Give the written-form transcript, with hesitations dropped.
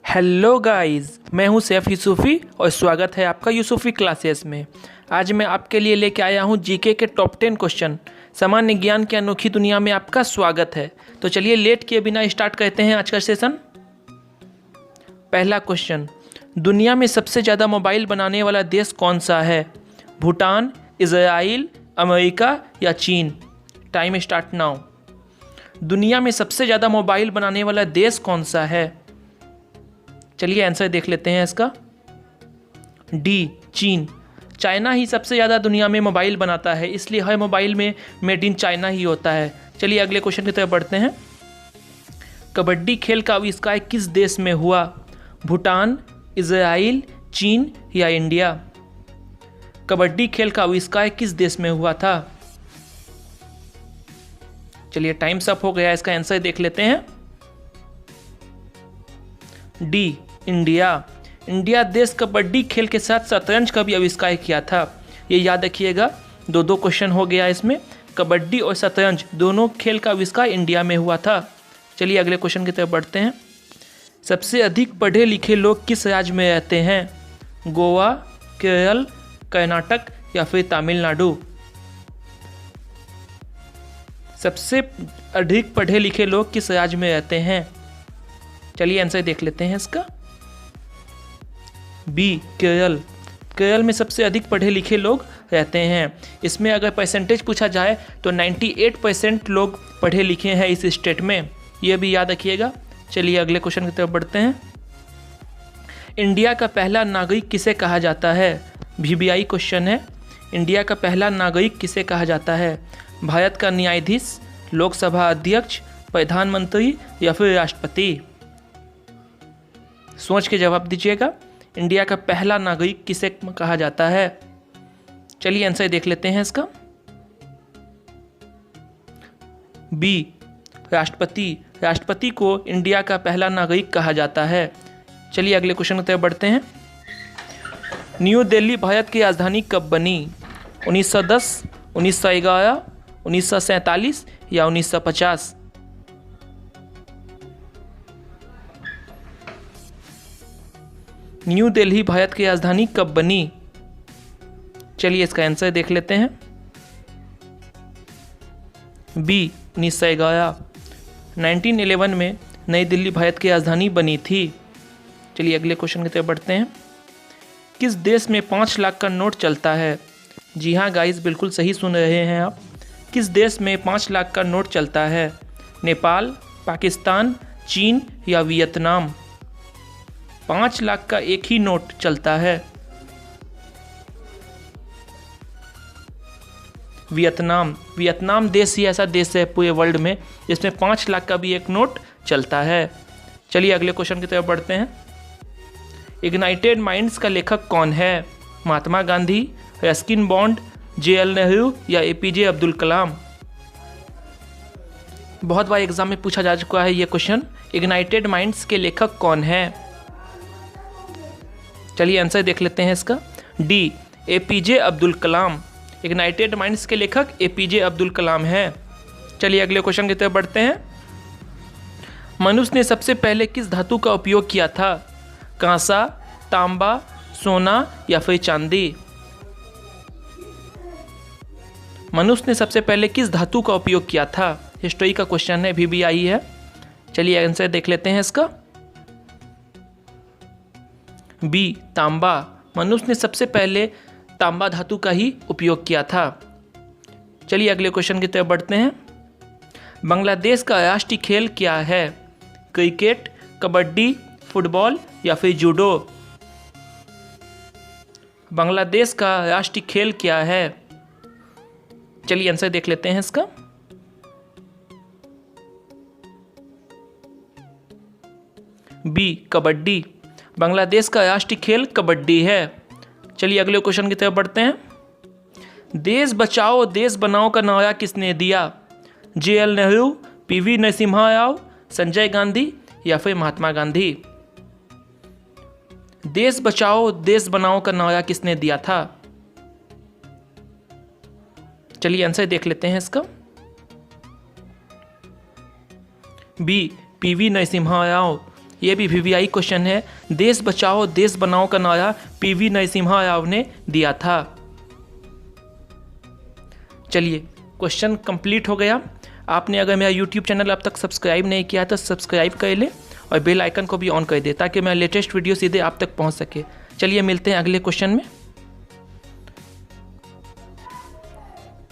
Hello guys, मैं हूं सैफ यूसुफ़ी और स्वागत है आपका यूसुफ़ी क्लासेस में। आज मैं आपके लिए लेके आया हूं जीके के टॉप 10 क्वेश्चन। सामान्य ज्ञान की अनोखी दुनिया में आपका स्वागत है। तो चलिए लेट किए बिना स्टार्ट करते हैं आज का सेशन। पहला क्वेश्चन, दुनिया में सबसे ज़्यादा मोबाइल बनाने वाला देश कौन सा है? भूटान, इजराइल, अमेरिका या चीन? Time start now. दुनिया में सबसे ज़्यादा मोबाइल बनाने वाला देश कौन सा है? चलिए आंसर देख लेते हैं इसका। डी, चीन। चाइना ही सबसे ज़्यादा दुनिया में मोबाइल बनाता है, इसलिए हर मोबाइल में मेड इन चाइना ही होता है। चलिए अगले क्वेश्चन की तरफ बढ़ते हैं। कबड्डी खेल का आविष्कार किस देश में हुआ? भूटान, इजराइल, चीन या इंडिया? कबड्डी खेल का आविष्कार किस देश में हुआ था? चलिए टाइम्स अप हो गया, इसका आंसर देख लेते हैं। D, India. इंडिया देश कबड्डी खेल के साथ शतरंज का भी आविष्कार किया था। ये याद रखिएगा, दो क्वेश्चन हो गया इसमें। कबड्डी और शतरंज दोनों खेल का आविष्कार इंडिया में हुआ था। चलिए अगले क्वेश्चन की तरफ बढ़ते हैं। सबसे अधिक पढ़े लिखे लोग किस राज्य में रहते हैं? गोवा, केरल, कर्नाटक या फिर तमिलनाडु? सबसे अधिक पढ़े लिखे लोग किस राज्य में रहते हैं? चलिए आंसर देख लेते हैं इसका। बी, केरल। केरल में सबसे अधिक पढ़े लिखे लोग रहते हैं। इसमें अगर परसेंटेज पूछा जाए तो 98% लोग पढ़े लिखे हैं इस स्टेट में, यह भी याद रखिएगा। चलिए अगले क्वेश्चन की तरफ बढ़ते हैं। इंडिया का पहला नागरिक किसे कहा जाता है? VBI क्वेश्चन है। इंडिया का पहला नागरिक किसे कहा जाता है? भारत का न्यायाधीश, लोकसभा अध्यक्ष, प्रधानमंत्री या फिर राष्ट्रपति? सोच के जवाब दीजिएगा। इंडिया का पहला नागरिक किसे कहा जाता है? चलिए आंसर देख लेते हैं इसका। बी, राष्ट्रपति। राष्ट्रपति को इंडिया का पहला नागरिक कहा जाता है। चलिए अगले क्वेश्चन की तरफ बढ़ते हैं। न्यू दिल्ली भारत की राजधानी कब बनी? 1910, 1911, 1947 या 1950? न्यू दिल्ली भारत की राजधानी कब बनी? चलिए इसका आंसर देख लेते हैं। बी, 1911। 1911 में नई दिल्ली भारत की राजधानी बनी थी। चलिए अगले क्वेश्चन की तरफ बढ़ते हैं। किस देश में 5 लाख का नोट चलता है? जी हाँ गाइस, बिल्कुल सही सुन रहे हैं आप। किस देश में 5 लाख का नोट चलता है? नेपाल, पाकिस्तान, चीन या वियतनाम? 5 लाख का एक ही नोट चलता है। वियतनाम। वियतनाम देश ही ऐसा देश है पूरे वर्ल्ड में जिसमें 5 लाख का भी एक नोट चलता है। चलिए अगले क्वेश्चन की तरफ बढ़ते हैं। इग्नाइटेड माइंड्स का लेखक कौन है? Mahatma Gandhi, Ruskin Bond, JL Nehru या APJ अब्दुल कलाम? बहुत बार एग्जाम में पूछा जा चुका है ये क्वेश्चन। इग्नाइटेड माइंड्स के लेखक कौन है? चलिए आंसर देख लेते हैं इसका। D, APJ Abdul Kalam. Ignited minds के लेखक APJ अब्दुल कलाम है। चलिए अगले क्वेश्चन की तरफ बढ़ते हैं। मनुष्य ने सबसे पहले किस धातु का उपयोग किया था? कांसा, तांबा, सोना या फिर चांदी? मनुष्य ने सबसे पहले किस धातु का उपयोग किया था? हिस्ट्री का क्वेश्चन है, VBI है। चलिए आंसर देख लेते हैं इसका। बी, तांबा। मनुष्य ने सबसे पहले तांबा धातु का ही उपयोग किया था। चलिए अगले क्वेश्चन की तरफ बढ़ते हैं। बांग्लादेश का राष्ट्रीय खेल क्या है? क्रिकेट, कबड्डी, फुटबॉल या फिर जूडो? बांग्लादेश का राष्ट्रीय खेल क्या है? चलिए आंसर देख लेते हैं इसका। बी, कबड्डी। बांग्लादेश का राष्ट्रीय खेल कबड्डी है। चलिए अगले क्वेश्चन की तरफ बढ़ते हैं। देश बचाओ देश बनाओ का नारा किसने दिया? JL नेहरू, PV नरसिम्हा राव, संजय गांधी या फिर महात्मा गांधी? देश बचाओ देश बनाओ का नारा किसने दिया था? चलिए आंसर देख लेते हैं इसका। B, PV Narasimha Rao. ये भी वीवीआई क्वेश्चन है। देश बचाओ देश बनाओ का नारा पीवी नरसिम्हा राव ने दिया था। चलिए क्वेश्चन कंप्लीट हो गया। आपने अगर मेरा यूट्यूब चैनल अब तक सब्सक्राइब नहीं किया तो सब्सक्राइब कर ले और बेल आइकन को भी ऑन कर दे ताकि मेरा लेटेस्ट वीडियो सीधे आप तक पहुंच सके। चलिए मिलते हैं अगले क्वेश्चन में।